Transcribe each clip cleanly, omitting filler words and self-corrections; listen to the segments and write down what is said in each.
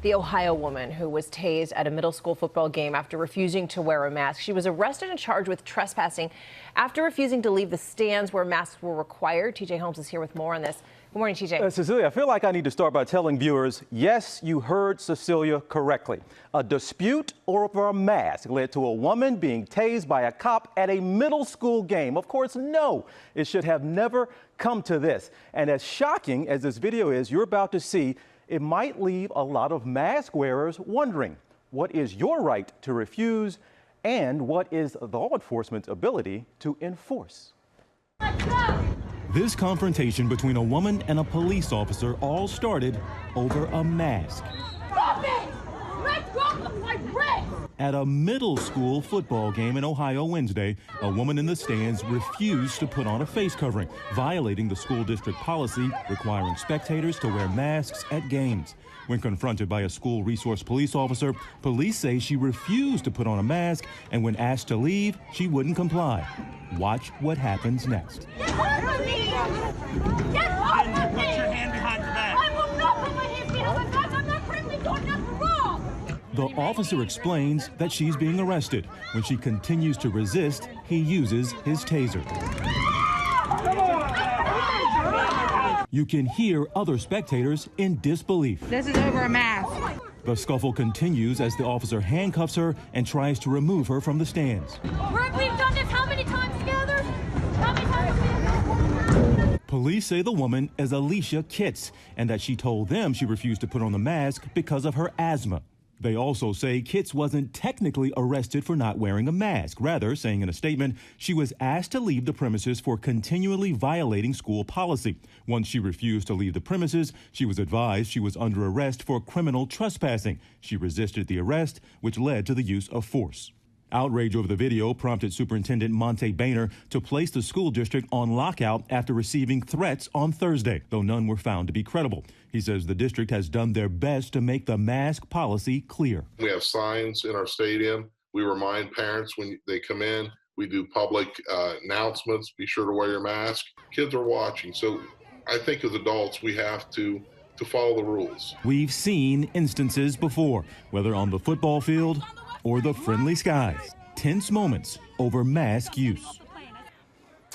The Ohio woman who was tased at a middle school football game after refusing to wear a mask. She was arrested and charged with trespassing after refusing to leave the stands where masks were required. TJ Holmes is here with more on this. Good morning, TJ. Cecilia, I feel like I need to start by telling viewers, yes, you heard Cecilia correctly. A dispute over a mask led to a woman being tased by a cop at a middle school game. Of course, no, it should have never come to this. And as shocking as this video is, you're about to see, it might leave a lot of mask wearers wondering, what is your right to refuse and what is law enforcement's ability to enforce? Let's go! This confrontation between a woman and a police officer all started over a mask. Stop it! Let go of my wrist! At a middle school football game in Ohio Wednesday, a woman in the stands refused to put on a face covering, violating the school district policy requiring spectators to wear masks at games. When confronted by a school resource police officer, police say she refused to put on a mask, and when asked to leave, she wouldn't comply. Watch what happens next. Get off of me! Get off of me! Put your hand behind your back. I will not put my hand behind my back. I'm not criminally doing nothing wrong. The officer explains that she's being arrested. When she continues to resist, he uses his taser. You can hear other spectators in disbelief. This is over a mask. The scuffle continues as the officer handcuffs her and tries to remove her from the stands. We've done this how many times together? How many times have we done this? Police say the woman is Alecia Kitts and that she told them she refused to put on the mask because of her asthma. They also say Kitts wasn't technically arrested for not wearing a mask, rather saying in a statement she was asked to leave the premises for continually violating school policy. Once she refused to leave the premises, she was advised she was under arrest for criminal trespassing. She resisted the arrest, which led to the use of force. Outrage over the video prompted Superintendent Monte Boehner to place the school district on lockout after receiving threats on Thursday, though none were found to be credible. He says the district has done their best to make the mask policy clear. We have signs in our stadium. We remind parents when they come in. We do public announcements. Be sure to wear your mask. Kids are watching. So I think as adults, we have to follow the rules. We've seen instances before, whether on the football field or the friendly skies. Tense moments over mask use.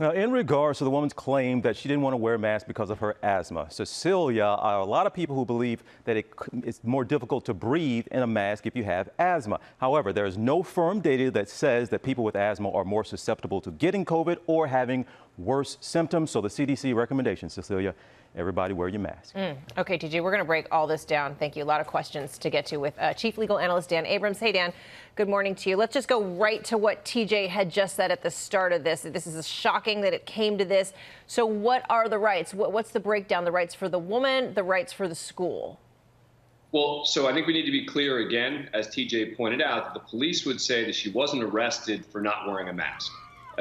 In regards to the woman's claim that she didn't want to wear a mask because of her asthma, Cecilia, are a lot of people who believe that it's more difficult to breathe in a mask if you have asthma. However, there is no firm data that says that people with asthma are more susceptible to getting COVID or having worse symptoms. So the CDC recommendation, Cecilia, everybody wear your mask. Okay, TJ, we're going to break all this down. Thank you. A lot of questions to get to with Chief Legal Analyst Dan Abrams. Hey, Dan, good morning to you. Let's just go right to what TJ had just said at the start of this. This is shocking that it came to this. So what are the rights? What's the breakdown? The rights for the woman, the rights for the school? Well, so I think we need to be clear again, as TJ pointed out, that the police would say that she wasn't arrested for not wearing a mask.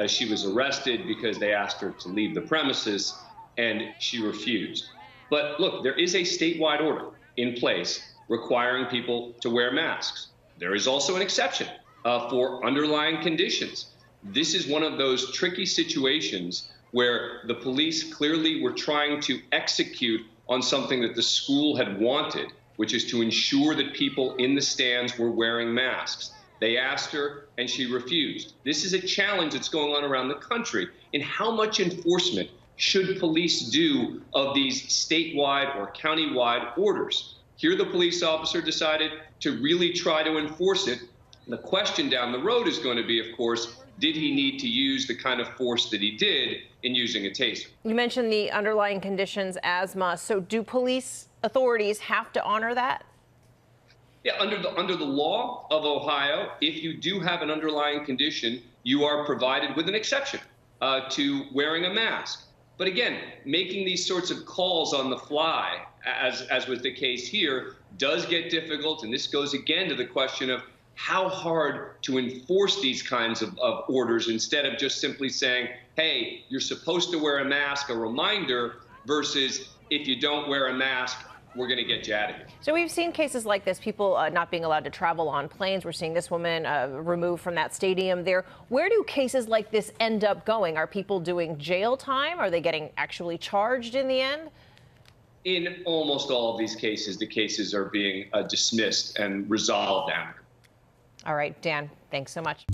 She was arrested because they asked her to leave the premises and she refused. But look, there is a statewide order in place requiring people to wear masks. There is also an exception for underlying conditions. This is one of those tricky situations where the police clearly were trying to execute on something that the school had wanted, which is to ensure that people in the stands were wearing masks. They asked her and she refused. This is a challenge that's going on around the country in how much enforcement should police do of these statewide or countywide orders. Here the police officer decided to really try to enforce it. The question down the road is going to be, of course, did he need to use the kind of force that he did in using a taser? You mentioned the underlying conditions, asthma. So do police authorities have to honor that? Yeah, under the law of Ohio, if you do have an underlying condition, you are provided with an exception to wearing a mask. But again, making these sorts of calls on the fly, as was the case here, does get difficult. And this goes again to the question of how hard to enforce these kinds of orders instead of just simply saying, hey, you're supposed to wear a mask, a reminder, versus if you don't wear a mask, we're going to get you out of here. So we've seen cases like this, people not being allowed to travel on planes. We're seeing this woman removed from that stadium there. Where do cases like this end up going? Are people doing jail time? Are they getting actually charged in the end? in almost all of these cases, the cases are being dismissed and resolved amicably. All right, Dan, thanks so much.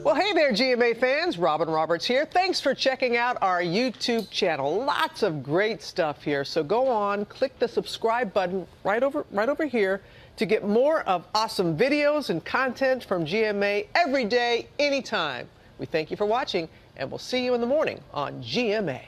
Well, hey there, GMA fans. Robin Roberts here. Thanks for checking out our YouTube channel. Lots of great stuff here. So go on, click the subscribe button right over here to get more of awesome videos and content from GMA every day, anytime. We thank you for watching, and we'll see you in the morning on GMA.